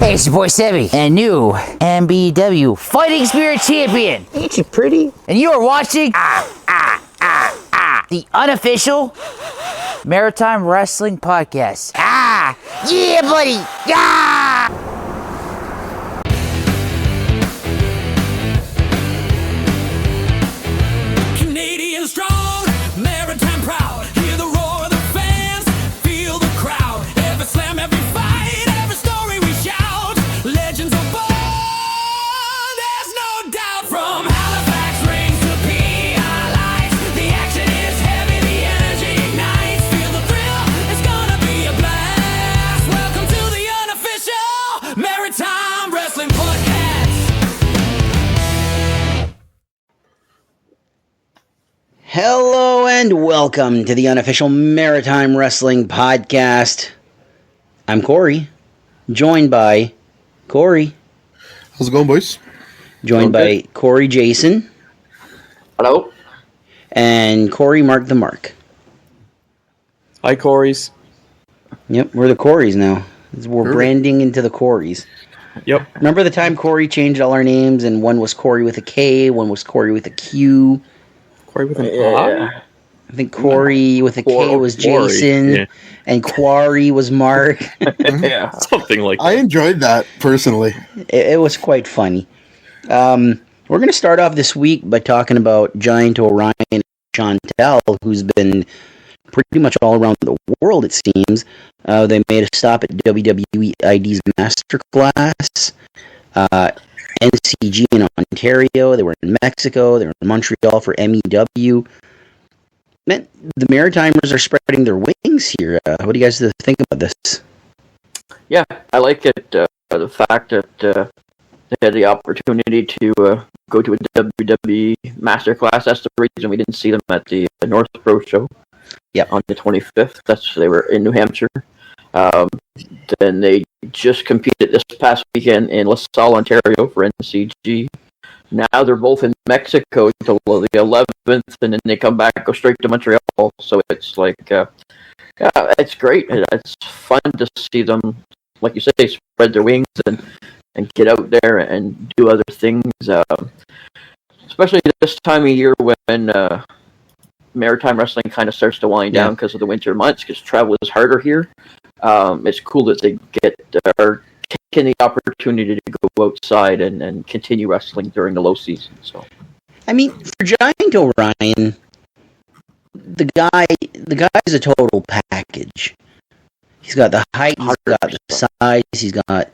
Hey, it's your boy Sebby, and new MBW Fighting Spirit Champion. Ain't you pretty? And you are watching the Unofficial Maritime Wrestling Podcast. Yeah, buddy. Canadian strong, maritime proud. Hear the roar of the fans, feel the crowd. Every slam, every fight, every story we shout. Legends are born, there's no doubt. From Halifax rings to PI lights, the action is heavy, the energy ignites. Feel the thrill, it's gonna be a blast. Welcome to the Unofficial Maritime Wrestling Podcast. Hello and welcome to the Unofficial Maritime Wrestling Podcast. I'm Corey, joined by Corey. How's it going, boys? Joined by Corey Jason. Hello. And Corey Mark the Mark. Hi, Corey's. Yep, we're the Coreys now. We're Perfect. branding into the Coreys. Yep. Remember the time Corey changed all our names and one was Corey with a K, one was Corey with a Q. Corey with an I think Corey with a K was Quarry, Jason, yeah. and Quarry was Mark. Yeah, something like I that. enjoyed that, personally. It was quite funny. We're going to start off this week by talking about Giant Orion and Chantel, who's been pretty much all around the world, it seems. They made a stop at WWE ID's Masterclass, NCG in Ontario. They were in Mexico. They were in Montreal for MEW. Man, the Maritimers are spreading their wings here. What do you guys think about this? Yeah, I like it. The fact that they had the opportunity to go to a WWE Masterclass. That's the reason we didn't see them at the North Pro show. Yep. On the 25th. They were in New Hampshire. Then they just competed this past weekend in LaSalle, Ontario for NCG. Now they're both in Mexico until the 11th, and then they come back, go straight to Montreal. So it's like, yeah, it's great. It's fun to see them, like you say, spread their wings and get out there and do other things. Especially this time of year when maritime wrestling kind of starts to wind down because of the winter months, because travel is harder here. It's cool that they are taking the opportunity to go outside and continue wrestling during the low season. So, I mean, for Giant Orion, the guy's a total package. He's got the height, he's got the size, he's got,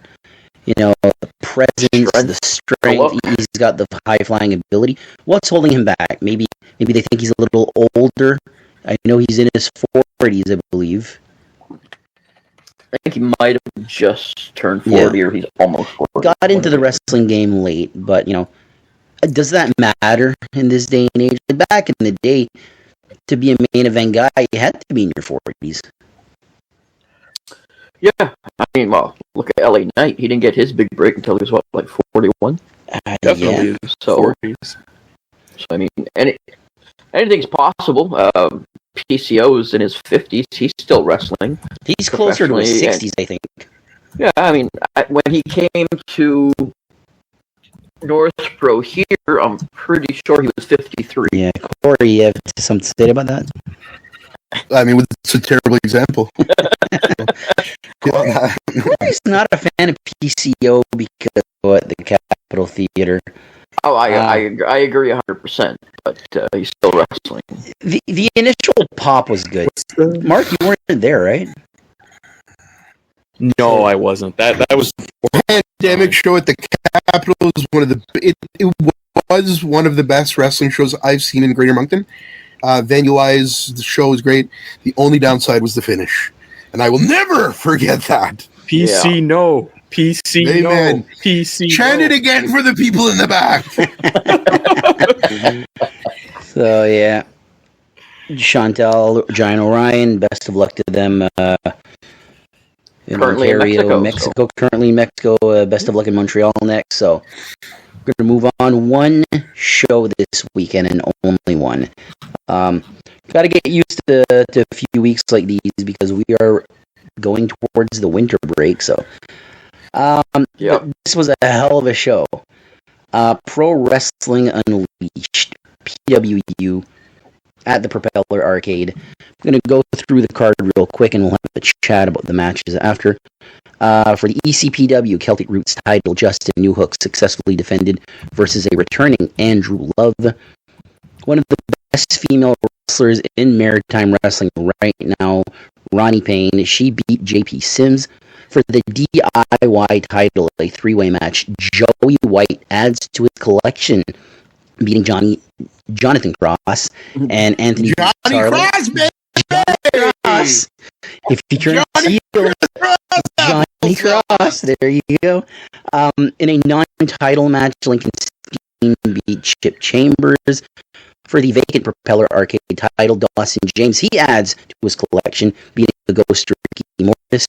the presence, the strength, he's got the high-flying ability. What's holding him back? Maybe they think he's a little older. I know he's in his 40s, I believe. I think he might have just turned 40 or he's almost 40. Got into the wrestling game late, but, does that matter in this day and age? Back in the day, to be a main event guy, you had to be in your 40s. Yeah, I mean, well, look at LA Knight. He didn't get his big break until he was, 41? Definitely. So, I mean, anything's possible. PCO's in his 50s. He's still wrestling. He's closer to his 60s, I think. Yeah, I mean, when he came to North Pro here, I'm pretty sure he was 53. Yeah, Corey, you have something to say about that? I mean, it's a terrible example. Corey's not a fan of PCO because of the Capitol Theater. Oh, I agree 100%, but he's still wrestling. The initial pop was good. Mark, you weren't there, right? No, I wasn't. That was Pandemic show at the Capitol was it was one of the best wrestling shows I've seen in Greater Moncton. Venue-wise, the show was great. The only downside was the finish, and I will never forget that. PC. Yeah. No PC. Amen. No PC. Chant it again for the people in the back. So, yeah. Chantel, Giant Orion, best of luck to them in Currently in Ontario, Mexico, Currently in Mexico, best of luck in Montreal next. So, we're going to move on. One show this weekend and only one. Got to get used to a few weeks like these because we are going towards the winter break. So Yep. This was a hell of a show. Pro Wrestling Unleashed, PWU, at the Propeller Arcade. I'm going to go through the card real quick and we'll have a chat about the matches after. For the ECPW Celtic Roots title, Justin Newhook successfully defended versus a returning Andrew Love. One of the best female wrestlers in maritime wrestling right now, Ronnie Payne. She beat JP Sims. For the DIY title, a three-way match, Joey White adds to his collection, beating Jonathan Cross and Anthony Johnny Cross, baby! Johnny Cross. If you turn Johnny Cross, there you go. In a non-title match, Lincoln Steen beat Chip Chambers. For the vacant Propeller Arcade title, Dawson James, he adds to his collection, beating the Ghost Ricky Morris.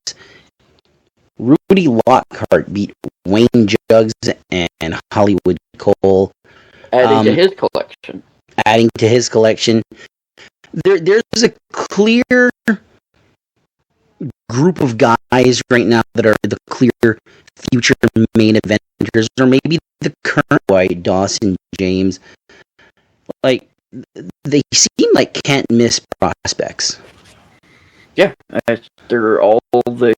Rudy Lockhart beat Wayne Jugs and Hollywood Cole. Adding to his collection. There's a clear group of guys right now that are the clear future main eventers, or maybe the current White, Dawson James. Like, they seem like can't miss prospects. Yeah, they're all the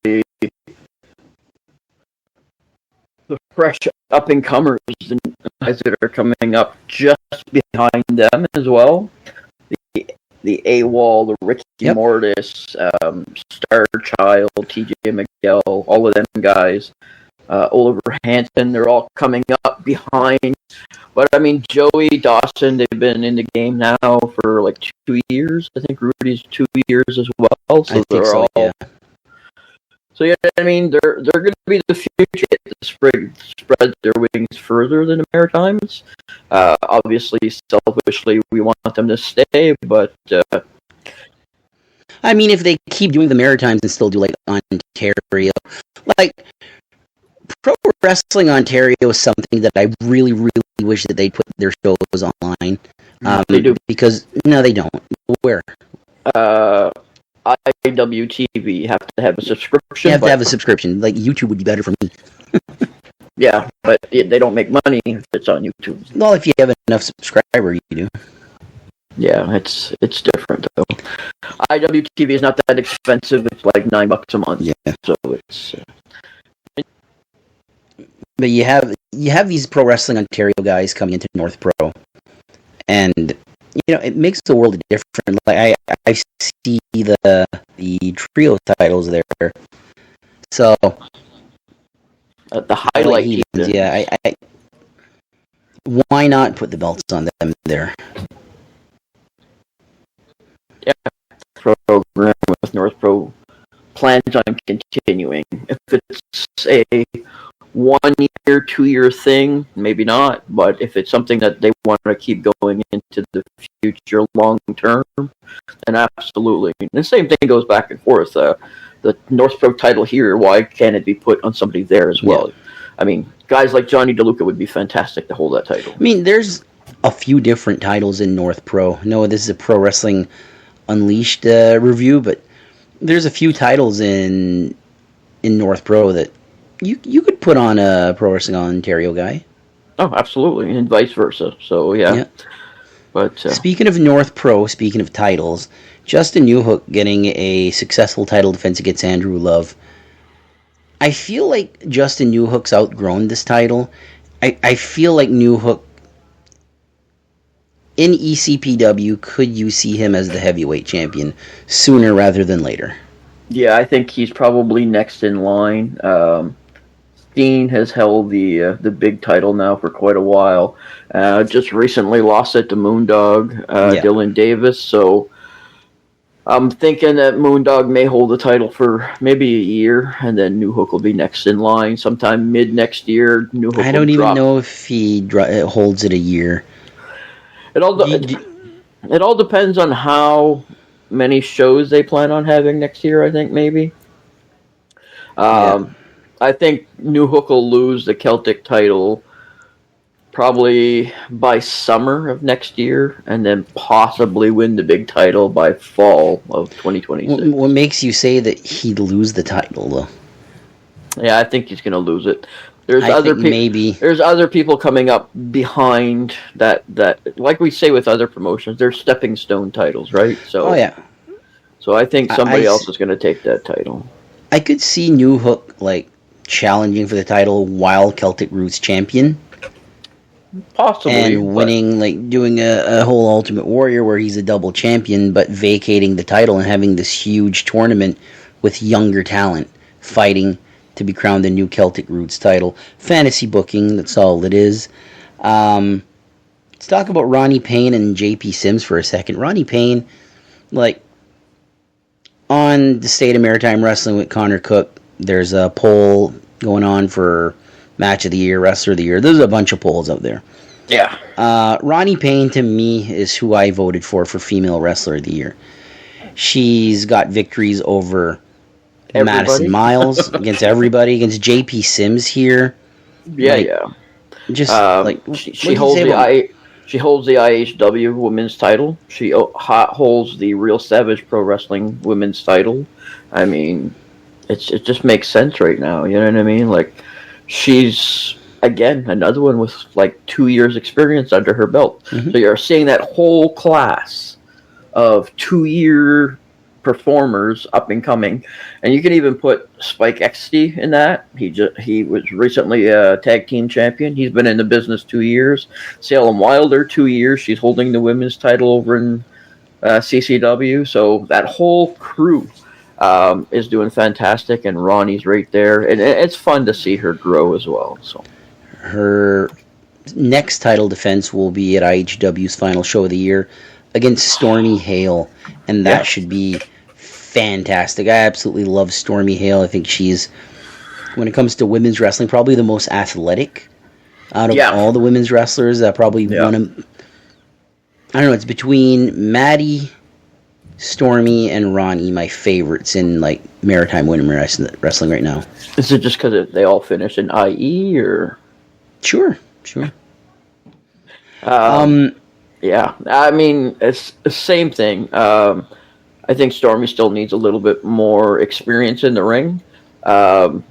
fresh up-and-comers and guys that are coming up just behind them as well. The AWOL, the Ricky Mortis, Star Child, TJ Miguel, all of them guys. Oliver Hansen, they're all coming up behind. But, I mean, Joey, Dawson, they've been in the game now for like 2 years. I think Rudy's 2 years as well. So they're all... Yeah. So, yeah, I mean, they're going to be the future to spread their wings further than the Maritimes. Obviously, selfishly, we want them to stay, but... I mean, if they keep doing the Maritimes and still do, like, Ontario... Like, Pro Wrestling Ontario is something that I really, really wish that they'd put their shows online. They do. Because, no, they don't. Where? IWTV, you have to have a subscription. You have to have a subscription. Like, YouTube would be better for me. Yeah, but they don't make money if it's on YouTube. Well, if you have enough subscribers, you do. Yeah, it's different, though. IWTV is not that expensive. It's like $9 a month. Yeah. So it's... But you have these Pro Wrestling Ontario guys coming into North Pro, and you know it makes the world different. Like I see the trio titles there, so the highlight. Yeah, I why not put the belts on them there? Yeah, program with North Pro plans on continuing. If it's a 1 year, 2 year thing, maybe not. But if it's something that they want to keep going into the future, long term, then absolutely. And the same thing goes back and forth. The North Pro title here, why can't it be put on somebody there as well? Yeah. I mean, guys like Johnny DeLuca would be fantastic to hold that title. I mean, there's a few different titles in North Pro. No, this is a Pro Wrestling Unleashed review, but there's a few titles in North Pro that you could put on a Pro Wrestling Ontario guy. Oh, absolutely, and vice versa. So, yeah. But speaking of North Pro, speaking of titles, Justin Newhook getting a successful title defense against Andrew Love. I feel like Justin Newhook's outgrown this title. I feel like Newhook in ECPW, could you see him as the heavyweight champion sooner rather than later? Yeah, I think he's probably next in line. Steen has held the big title now for quite a while. Just recently lost it to Moondog, Dylan Davis. So I'm thinking that Moondog may hold the title for maybe a year, and then Newhook will be next in line sometime mid next year. Newhook I don't even know if he holds it a year. It all depends on how many shows they plan on having next year, I think, maybe. I think Newhook will lose the Celtic title probably by summer of next year, and then possibly win the big title by fall of 2026. What makes you say that he'd lose the title, though? Yeah, I think he's going to lose it. There's I other think maybe. There's other people coming up behind that. Like we say with other promotions, they're stepping stone titles, right? So. Oh yeah. So I think somebody I else is going to take that title. I could see New Hook like challenging for the title while Celtic Roots champion. Possibly. And winning, like doing a whole Ultimate Warrior where he's a double champion, but vacating the title and having this huge tournament with younger talent fighting to be crowned the new Celtic Roots title. Fantasy booking, that's all it is. Let's talk about Ronnie Payne and JP Sims for a second. Ronnie Payne, like, on the State of Maritime Wrestling with Connor Cook, there's a poll going on for Match of the Year, Wrestler of the Year. There's a bunch of polls out there. Yeah. Ronnie Payne, to me, is who I voted for Female Wrestler of the Year. She's got victories over Everybody? Madison Miles, against everybody, against JP Sims here. Yeah, like, yeah. Just, she holds she holds the IHW Women's title. She holds the Real Savage Pro Wrestling Women's title. I mean, it just makes sense right now. You know what I mean? Like, she's, again, another one with like 2 years experience under her belt. Mm-hmm. So you're seeing that whole class of 2-year performers up and coming, and you can even put Spike XT in that. He was recently a tag team champion. He's been in the business 2 years. Salem Wilder, 2 years. She's holding the women's title over in CCW. So that whole crew is doing fantastic, and Ronnie's right there, and it's fun to see her grow as well. So her next title defense will be at IHW's final show of the year against Stormy Hale, and that should be fantastic. I absolutely love Stormy Hale. I think she's, when it comes to women's wrestling, probably the most athletic out of all the women's wrestlers. Probably one of, I don't know, it's between Maddie, Stormy, and Ronnie, my favorites in like maritime women wrestling right now. Is it just because they all finish in IE, or? Sure. Yeah, I mean, it's the same thing. I think Stormy still needs a little bit more experience in the ring. But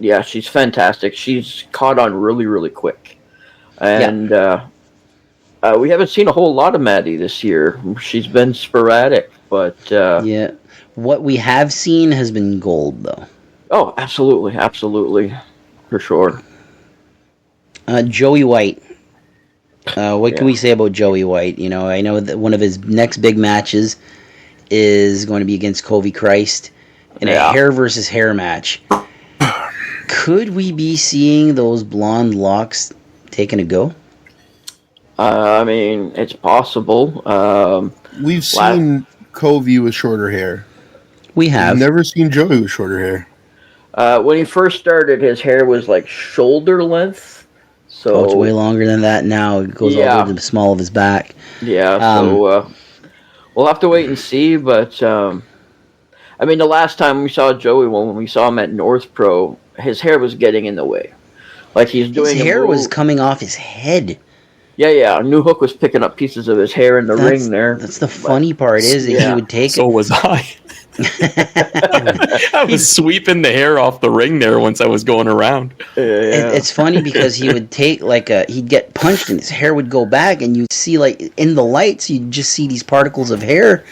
yeah, she's fantastic. She's caught on really, really quick. And we haven't seen a whole lot of Maddie this year. She's been sporadic, but... yeah, what we have seen has been gold, though. Oh, absolutely. For sure. Joey White. What can we say about Joey White? You know, I know that one of his next big matches is going to be against Covey Christ in a hair versus hair match. Could we be seeing those blonde locks taking a go? I mean, it's possible. We've seen Covey with shorter hair. We have. I've never seen Joey with shorter hair. When he first started, his hair was like shoulder length. So it's way longer than that now. It goes all the way to the small of his back. Yeah, so we'll have to wait and see. But, I mean, the last time we saw Joey, when we saw him at North Pro, his hair was getting in the way. Like, he's doing... His hair was coming off his head. Yeah. New Hook was picking up pieces of his hair in the ring there. That's the funny part, is that he would take So was I. I was sweeping the hair off the ring there once I was going around. It's funny because he would take he'd get punched and his hair would go back, and you'd see like in the lights you'd just see these particles of hair,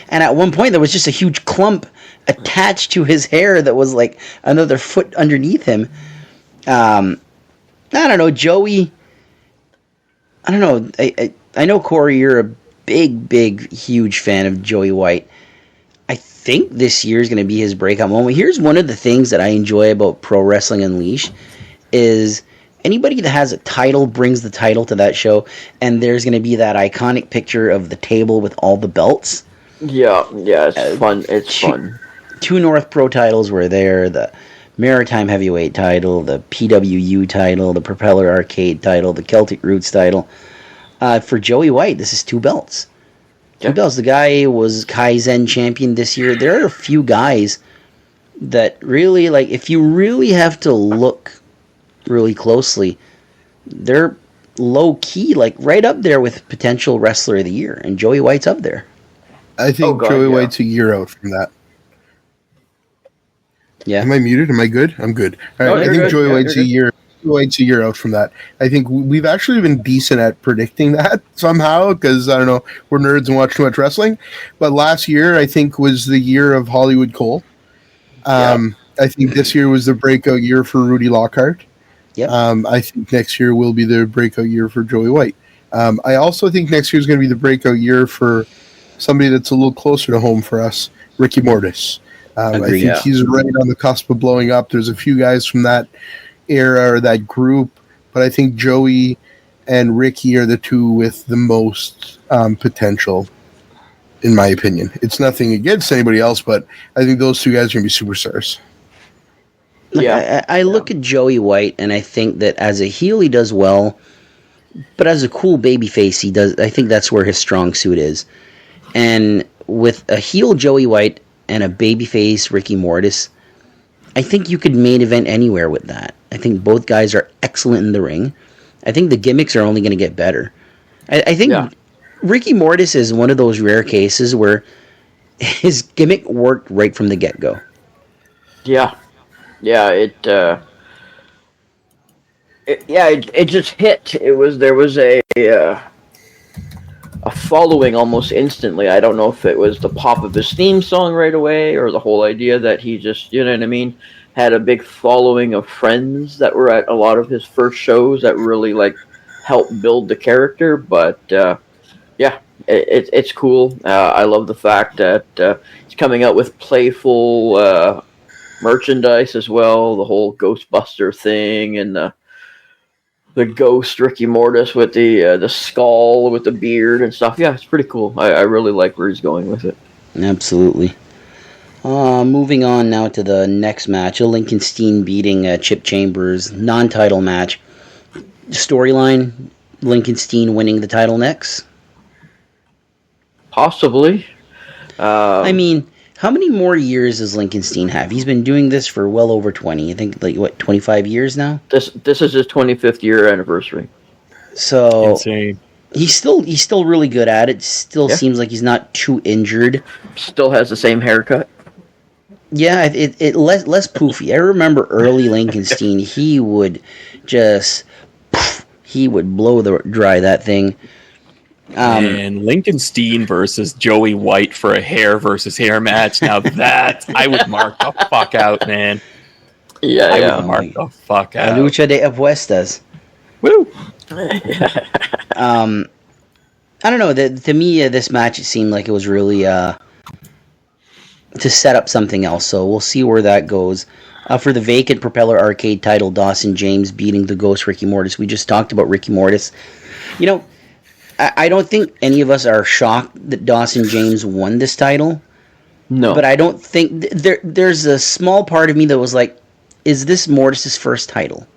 and at one point there was just a huge clump attached to his hair that was like another foot underneath him. I don't know, Joey. I don't know. I know, Corey, you're a big, huge fan of Joey White. I think this year is going to be his breakout moment. Here's one of the things that I enjoy about Pro Wrestling Unleashed is anybody that has a title brings the title to that show, and there's going to be that iconic picture of the table with all the belts. Yeah, it's fun. It's fun. 2 North Pro titles were there, the Maritime Heavyweight title, the PWU title, the Propeller Arcade title, the Celtic Roots title. For Joey White, this is 2 belts. 2 belts. The guy was Kaizen champion this year. There are a few guys that really, like, if you really have to look really closely, they're low-key, like, right up there with potential Wrestler of the Year, and Joey White's up there. I think Joey White's a year out from that. Yeah. Am I muted? Am I good? I'm good. All right. No, I you're think good. Joey Yeah, White's you're a year. White's a year out from that. I think we've actually been decent at predicting that somehow because I don't know, we're nerds and watch too much wrestling. But last year, I think, was the year of Hollywood Cole. I think this year was the breakout year for Rudy Lockhart. Yep. I think next year will be the breakout year for Joey White. I also think next year is going to be the breakout year for somebody that's a little closer to home for us, Ricky Mortis. I think he's right on the cusp of blowing up. There's a few guys from that era or that group, but I think Joey and Ricky are the two with the most potential, in my opinion. It's nothing against anybody else, but I think those two guys are going to be superstars. I look at Joey White, and I think that as a heel, he does well, but as a cool babyface, he does. I think that's where his strong suit is. And with a heel Joey White and a babyface Ricky Mortis, I think you could main event anywhere with that. I think both guys are excellent in the ring. I think the gimmicks are only going to get better. I think Ricky Mortis is one of those rare cases where his gimmick worked right from the get-go. Yeah. Yeah, it just hit. There was a following almost instantly. I don't know if it was the pop of his theme song right away or the whole idea that he just, you know what I mean, had a big following of friends that were at a lot of his first shows that really like helped build the character. But it's cool. I love the fact that he's coming out with playful merchandise as well. The whole Ghostbuster thing and the ghost Ricky Mortis with the skull with the beard and stuff. Yeah, it's pretty cool. I really like where he's going with it. Absolutely. Moving on now to the next match, Lincoln Steen beating Chip Chambers, non-title match. Storyline, Lincoln Steen winning the title next? Possibly. I mean, how many more years does Lincoln Steen have? He's been doing this for well over 20. I think, 25 years now? This is his 25th year anniversary. So Insane. He's still really good at it. Still seems like he's not too injured. Still has the same haircut. Yeah, it less poofy. I remember early Lincoln Steen. He would blow dry that thing. And Lincoln Steen versus Joey White for a hair versus hair match. Now that I would mark the fuck out, man. I would mark the fuck out. Lucha de Apuestas. Woo! I don't know. To me, this match it seemed like it was really to set up something else. So we'll see where that goes. For the vacant Propeller Arcade title, Dawson James beating the Ghost Ricky Mortis. We just talked about Ricky Mortis. You know, I don't think any of us are shocked that Dawson James won this title. No. But I don't think... There's a small part of me that was like, is this Mortis' first title?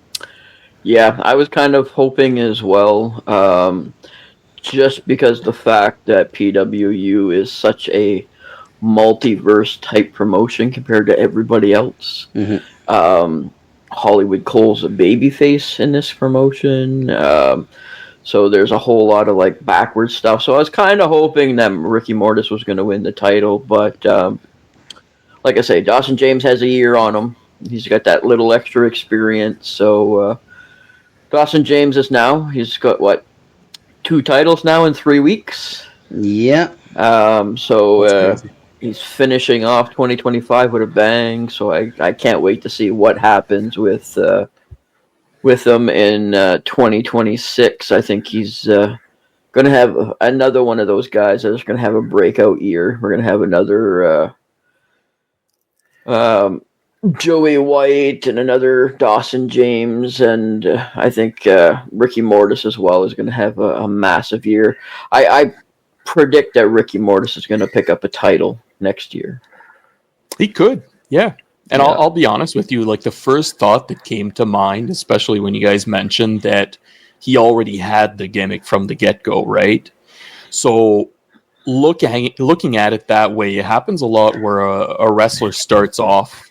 Yeah, I was kind of hoping as well, just because the fact that PWU is such a multiverse type promotion compared to everybody else. Mm-hmm. Hollywood Cole's a babyface in this promotion, so there's a whole lot of like backward stuff. So I was kind of hoping that Ricky Mortis was going to win the title, but like I say, Dawson James has a year on him. He's got that little extra experience, so Dawson James he's got 2 titles now in 3 weeks. Yeah. So he's finishing off 2025 with a bang. So I can't wait to see what happens with him in 2026. I think he's going to have another one of those guys that's going to have a breakout year. We're going to have another Joey White and another Dawson James, and I think Ricky Mortis as well is going to have a massive year. I predict that Ricky Mortis is going to pick up a title next year. He could, yeah. And I'll be honest with you, like the first thought that came to mind, especially when you guys mentioned that he already had the gimmick from the get-go, right? So looking at it that way, it happens a lot where a wrestler starts off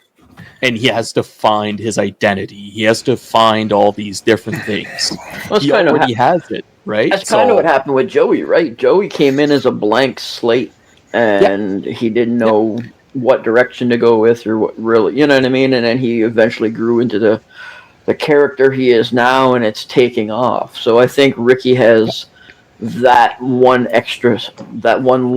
and he has to find his identity. He has to find all these different things. Well, he already has it, right? That's kind of what happened with Joey, right? Joey came in as a blank slate, and he didn't know what direction to go with or what really, you know what I mean? And then he eventually grew into the character he is now, and it's taking off. So I think Ricky has that one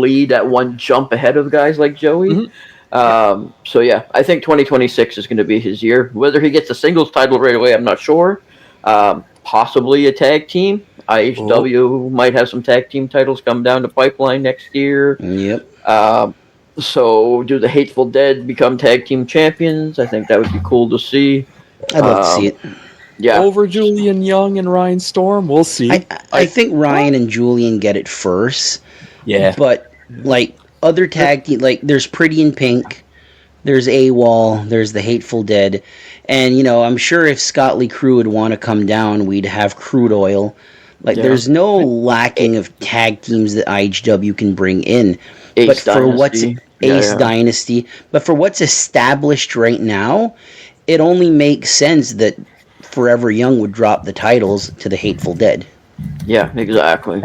lead, that one jump ahead of guys like Joey. Mm-hmm. So yeah, I think 2026 is going to be his year. Whether he gets a singles title right away, I'm not sure. Possibly a tag team. IHW might have some tag team titles come down the pipeline next year. Yep. So do the Hateful Dead become tag team champions? I think that would be cool to see. I'd love to see it. Yeah. Over Julian Young and Ryan Storm, we'll see. I think Ryan and Julian get it first. Yeah. But, like, other tag team, like, there's Pretty in Pink, there's AWOL, there's the Hateful Dead, and, you know, I'm sure if Scott Lee Crew would want to come down, we'd have Crude Oil. Like, there's no lacking of tag teams that IHW can bring in. Ace Dynasty. Dynasty. But for what's established right now, it only makes sense that Forever Young would drop the titles to the Hateful Dead. Yeah, exactly.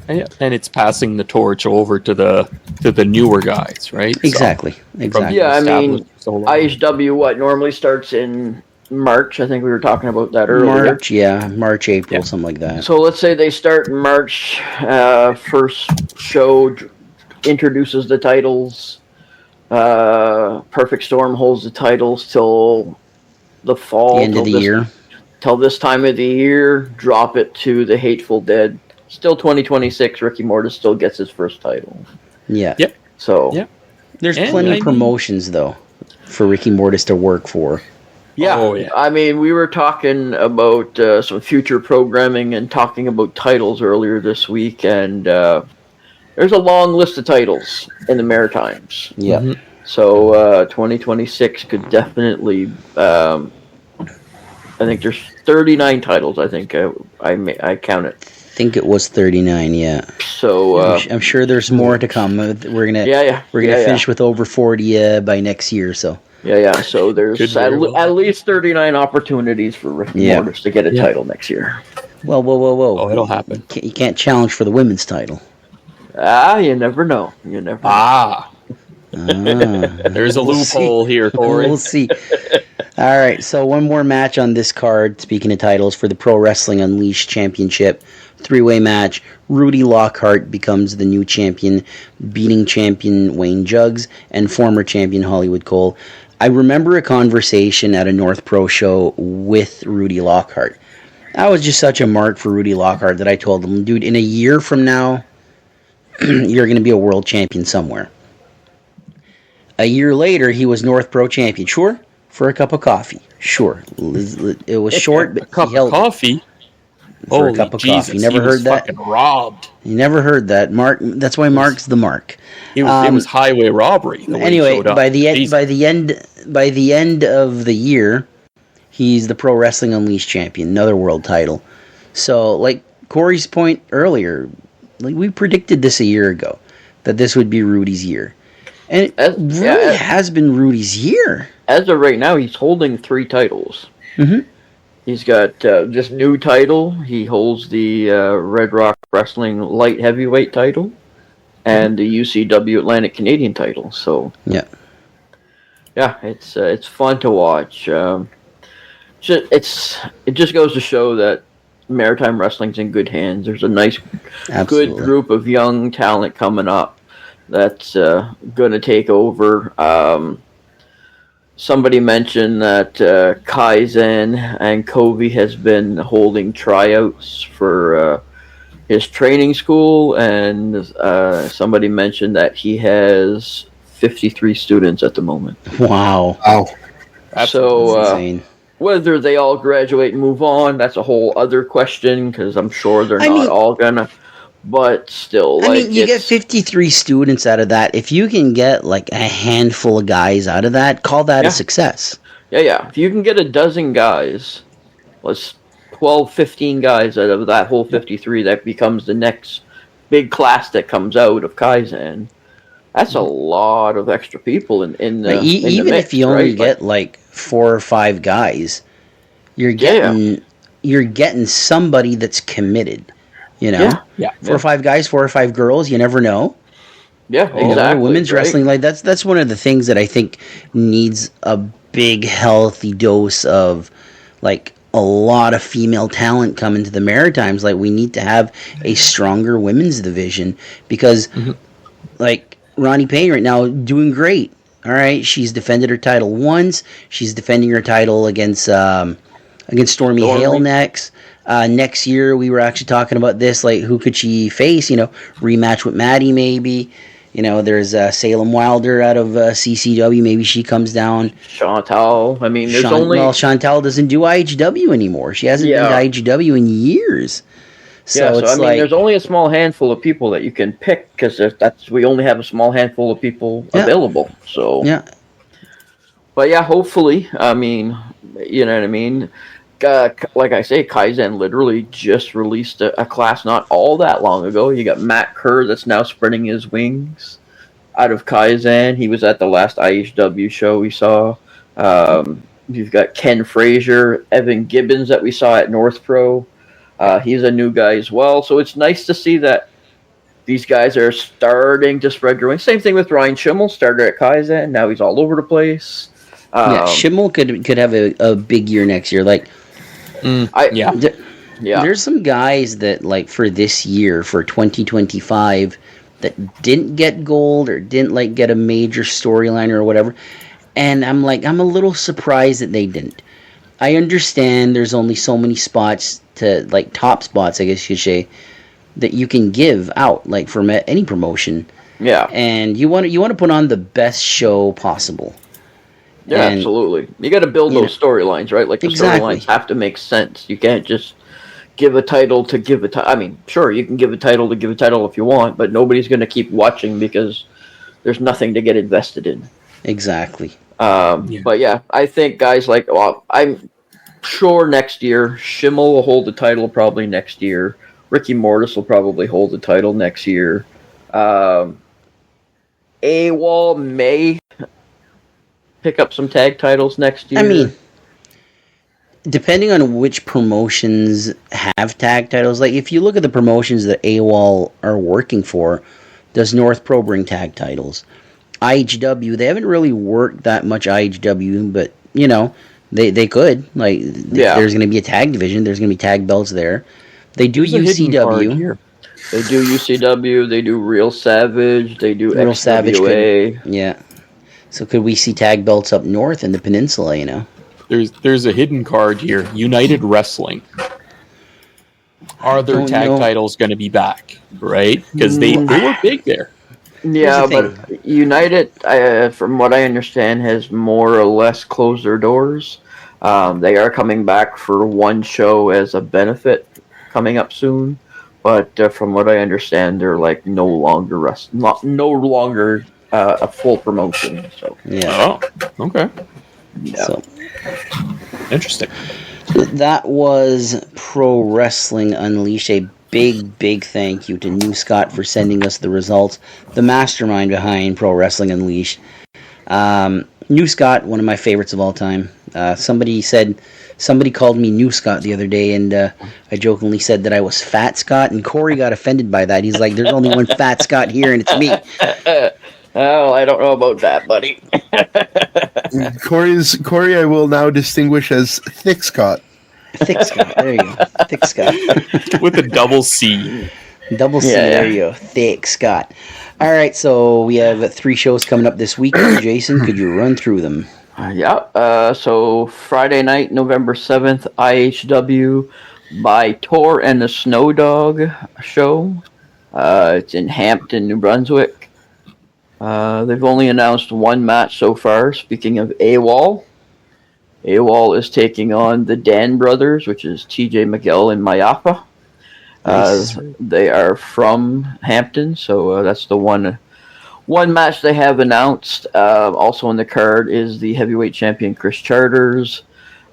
Yeah. And it's passing the torch over to the newer guys, right? Exactly. From Yeah, I mean, established so long. IHW, normally starts in March. I think we were talking about that earlier. March, April, something like that. So let's say they start in March. First show introduces the titles. Perfect Storm holds the titles till the fall. The end of the year. Till this time of the year, drop it to the Hateful Dead. Still 2026, Ricky Mortis still gets his first title. Yeah. Yep. So Yep. There's plenty of promotions, though, for Ricky Mortis to work for. yeah, Oh, yeah. I mean, we were talking about some future programming and talking about titles earlier this week, and there's a long list of titles in the Maritimes. Yeah. Mhm. So 2026 could definitely. I think there's 39 titles. I think I count it. I think it was 39, yeah. So I'm sure there's more to come. We're gonna finish with over 40 by next year. So yeah. So there's Could very well at least 39 opportunities for Ricky Mortis to get a title next year. whoa. Oh, it'll happen. You can't challenge for the women's title. You never know. You never know. There's a loophole here, Corey. We'll see. All right, so one more match on this card, speaking of titles, for the Pro Wrestling Unleashed Championship. Three-way match. Rudy Lockhart becomes the new champion, beating champion Wayne Jugs and former champion Hollywood Cole. I remember a conversation at a North Pro show with Rudy Lockhart. I was just such a mark for Rudy Lockhart that I told him, dude, in a year from now, you're going to be a world champion somewhere. A year later, he was North Pro champion. Sure, for a cup of coffee. Sure. It was short, but A cup he held of coffee? for Holy a cup of Jesus, coffee. Never he was heard that? fucking robbed. You never heard that. Mark. That's why Mark's the Mark. It was highway robbery. The way he Anyway, showed up. by the Jesus. end of the year, he's the Pro Wrestling Unleashed champion, another world title. So, like Corey's point earlier, like we predicted this a year ago that this would be Rudy's year, and it really has been Rudy's year. As of right now, he's holding 3 titles. Mm-hmm. He's got this new title. He holds the Red Rock Wrestling Light Heavyweight title and the UCW Atlantic Canadian title. So Yeah. it's fun to watch. It just goes to show that Maritime Wrestling's in good hands. There's a nice, Absolutely. good group of young talent coming up that's going to take over. Somebody mentioned that Kaizen and Kobe has been holding tryouts for his training school, and somebody mentioned that he has 53 students at the moment. Wow. So Insane. whether they all graduate and move on, that's a whole other question, because I'm sure they're not all gonna. But still, I mean, you get 53 students out of that. If you can get like a handful of guys out of that, call that a success. Yeah. If you can get a dozen guys, 12, 15 guys out of that whole 53, that becomes the next big class that comes out of Kaizen. That's a lot of extra people in the even mix, if you only right? get like 4 or 5 guys, you're getting somebody that's committed. You know, 4 or 5 guys, 4 or 5 girls. You never know. Yeah, exactly. Women's right? wrestling, like that's one of the things that I think needs a big healthy dose of like a lot of female talent coming to the Maritimes. Like we need to have a stronger women's division because like Ronnie Payne right now doing great. All right, she's defended her title once. She's defending her title against Stormy Hale next. Next year, we were actually talking about this. Like, who could she face? Rematch with Maddie, maybe. There's Salem Wilder out of CCW. Maybe she comes down. Chantal. I mean, there's Well, Chantal doesn't do IHW anymore. She hasn't been to IHW in years. So I mean, there's only a small handful of people that you can pick because we only have a small handful of people available. So yeah. But yeah, hopefully, I mean, you know what I mean. Like I say, Kaizen literally just released a class not all that long ago. You got Matt Kerr that's now spreading his wings out of Kaizen. He was at the last IHW show we saw. You've got Ken Frazier, Evan Gibbons that we saw at North Pro. He's a new guy as well. So it's nice to see that these guys are starting to spread their wings. Same thing with Ryan Schimmel, started at Kaizen. Now he's all over the place. Schimmel could have a big year next year. Like, there's some guys that, like, for this year, for 2025, that didn't get gold or didn't, like, get a major storyline or whatever. And I'm a little surprised that they didn't. I understand there's only so many spots to, like, top spots, I guess you could say, that you can give out, like, from any promotion. Yeah. And you want to put on the best show possible. Yeah, absolutely. You got to build those storylines, right? Like, the storylines have to make sense. You can't just give a title to give a title. I mean, sure, you can give a title to give a title if you want, but nobody's going to keep watching because there's nothing to get invested in. Exactly. But yeah, I think guys like, I'm sure next year, Schimmel will hold the title probably next year. Ricky Mortis will probably hold the title next year. AWOL may pick up some tag titles next year. I mean, depending on which promotions have tag titles, like if you look at the promotions that AWOL are working for, does North Pro bring tag titles? IHW, they haven't really worked that much IHW, but they could. Like, there's going to be a tag division. There's going to be tag belts there. They do UCW. They do UCW. They do Real Savage. They do Real XWA. Yeah. So could we see tag belts up north in the peninsula? There's a hidden card here. United Wrestling. Are their tag titles going to be back? Right? Because they were big there. Yeah, but United, from what I understand, has more or less closed their doors. They are coming back for one show as a benefit coming up soon. But from what I understand, they're like no longer a full promotion. So yeah. Oh, okay. Yeah. So interesting. That was Pro Wrestling Unleashed. A big thank you to New Scott for sending us the results. The mastermind behind Pro Wrestling Unleashed. New Scott, one of my favorites of all time. Somebody called me New Scott the other day, and I jokingly said that I was Fat Scott, and Corey got offended by that. He's like, "There's only one Fat Scott here, and it's me." Oh, I don't know about that, buddy. Corey, I will now distinguish as Thick Scott. Thick Scott, there you go. Thick Scott. With a double C. Double C, there you go. Thick Scott. All right, so we have 3 shows coming up this week. Jason, could you run through them? So Friday night, November 7th, IHW by Tor and the Snow Dog show. It's in Hampton, New Brunswick. They've only announced one match so far. Speaking of AWOL, AWOL is taking on the Dan Brothers, which is TJ Miguel and Mayapa. Nice. They are from Hampton, so that's the one match they have announced. Also on the card is the heavyweight champion Chris Charters,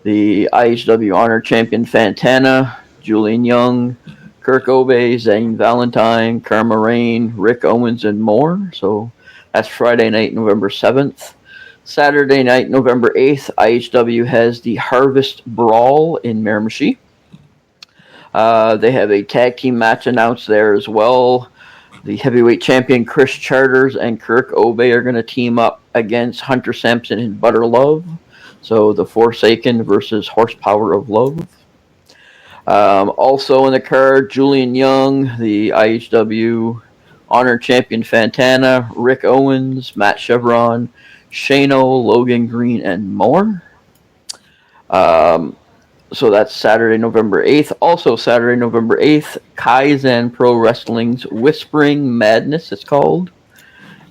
the IHW Honor champion Fantana, Julian Young, Kirk Obe, Zane Valentine, Karma Rain, Rick Owens, and more. So that's Friday night, November 7th. Saturday night, November 8th, IHW has the Harvest Brawl in Miramichi. They have a tag team match announced there as well. The heavyweight champion Chris Charters and Kirk Obey are going to team up against Hunter Sampson and Butter Love. So the Forsaken versus Horsepower of Love. Also in the card, Julian Young, the IHW Honor Champion Fantana, Rick Owens, Matt Chevron, Shano, Logan Green, and more. So that's Saturday, November 8th. Also Saturday, November 8th, Kaizen Pro Wrestling's Whispering Madness, it's called,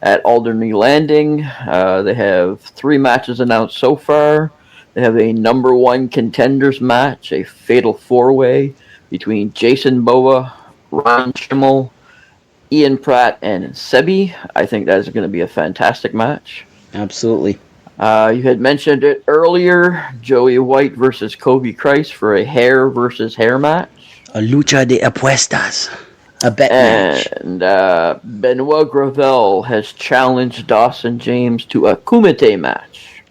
at Alderney Landing. They have 3 matches announced so far. They have a number 1 contenders match, a fatal 4-way between Jason Boa, Ron Schimmel, Ian Pratt, and Sebi. I think that is going to be a fantastic match. Absolutely. You had mentioned it earlier, Joey White versus Kobe Christ for a hair versus hair match. A lucha de apuestas. A bet match. And Benoit Gravel has challenged Dawson James to a kumite match.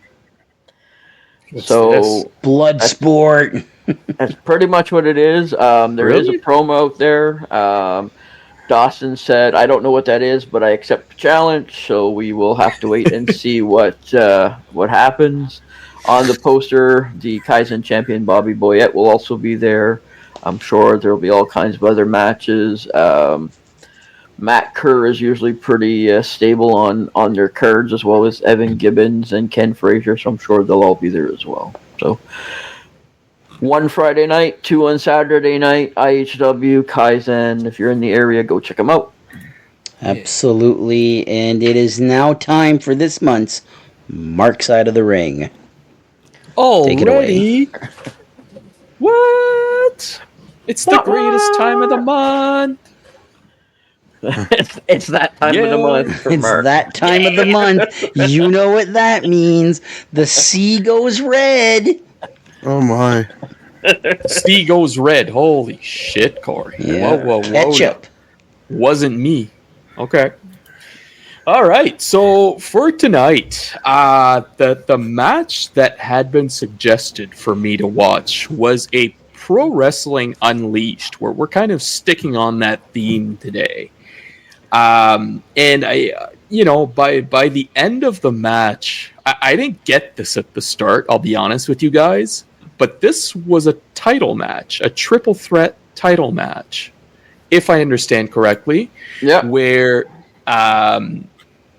Blood sport. That's pretty much what it is. There is a promo out there. Dawson said, "I don't know what that is, but I accept the challenge." So we will have to wait and see what happens. On the poster, the Kaizen champion Bobby Boyette will also be there. I'm sure there will be all kinds of other matches. Matt Kerr is usually pretty stable on their cards, as well as Evan Gibbons and Ken Frazier. So I'm sure they'll all be there as well. So 1 Friday night, 2 on Saturday night, IHW, Kaizen. If you're in the area, go check them out. Absolutely. And it is now time for this month's Mark Side of the Ring. Take it away. What? It's the greatest time of the month. It's that time of the month. For It's Mark. that time of the month. You know what that means. The sea goes red. Oh my. Sea goes red. Holy shit, Corey. Yeah. Whoa. Ketchup. Wasn't me. Okay. All right. So for tonight, the match that had been suggested for me to watch was a Pro Wrestling Unleashed, where we're kind of sticking on that theme today. And I, by the end of the match, I didn't get this at the start. I'll be honest with you guys. But this was a title match, a triple threat title match, if I understand correctly. Yeah. Where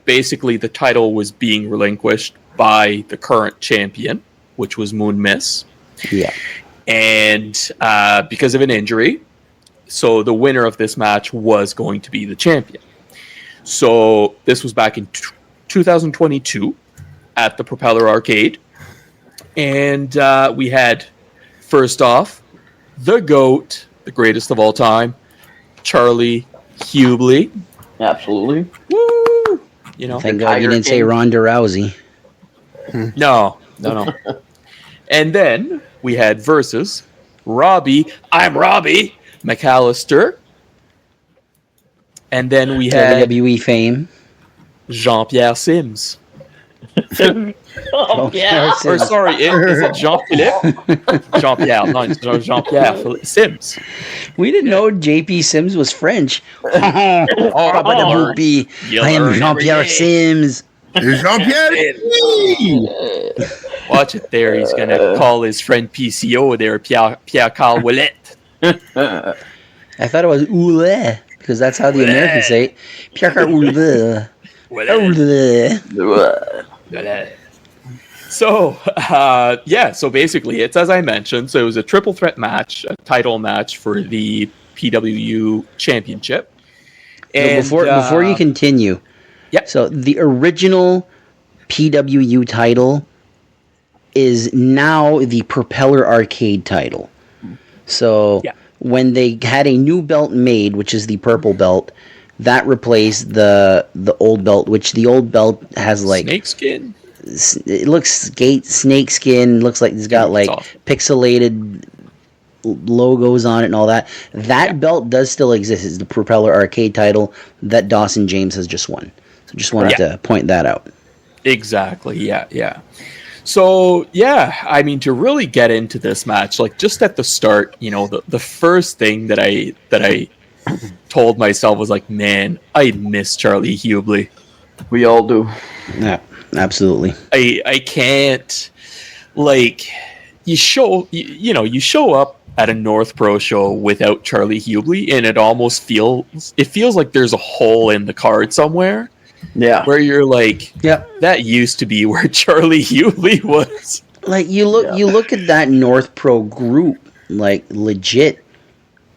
basically the title was being relinquished by the current champion, which was Moon Miss. Yeah. And because of an injury, so the winner of this match was going to be the champion. So this was back in 2022 at the Propeller Arcade. And we had, first off, the GOAT, the greatest of all time, Charlie Hubley. Absolutely. Woo! Thank God you didn't say Ronda Rousey. No. And then we had versus Robbie, I'm Robbie McAllister. And then we had WWE fame. Jean-Pierre Sims. Oh, yeah. Or sorry, is it Jean-Philippe? Jean-Pierre, no, it's Jean-Pierre Sims. We didn't know JP Sims was French. I am Jean-Pierre Sims. Jean-Pierre. Watch it there. He's going to call his friend PCO there, Pierre-Carl Ouellet. I thought it was Oule, because that's how the Americans say it. Pierre-Carl Oule. So, so basically, it's as I mentioned. So it was a triple threat match, a title match for the PWU Championship. And before you continue, so the original PWU title is now the Propeller Arcade title. So when they had a new belt made, which is the purple belt, that replaced the old belt, which the old belt has like snakeskin. It looks snake skin. Looks like it's got like pixelated logos on it and all that. That belt does still exist. It's the Propeller Arcade title that Dawson James has just won. So just wanted to point that out. Exactly. Yeah. So I mean, to really get into this match, like just at the start, the first thing that I told myself was like, man, I miss Charlie Hubley. We all do. Yeah, absolutely. I can't, like, you show up at a North Pro show without Charlie Hubley, and it almost feels like there's a hole in the card somewhere. Yeah. Where you're like, Yeah. that used to be where Charlie Hubley was. Like you look at that North Pro group, like legit.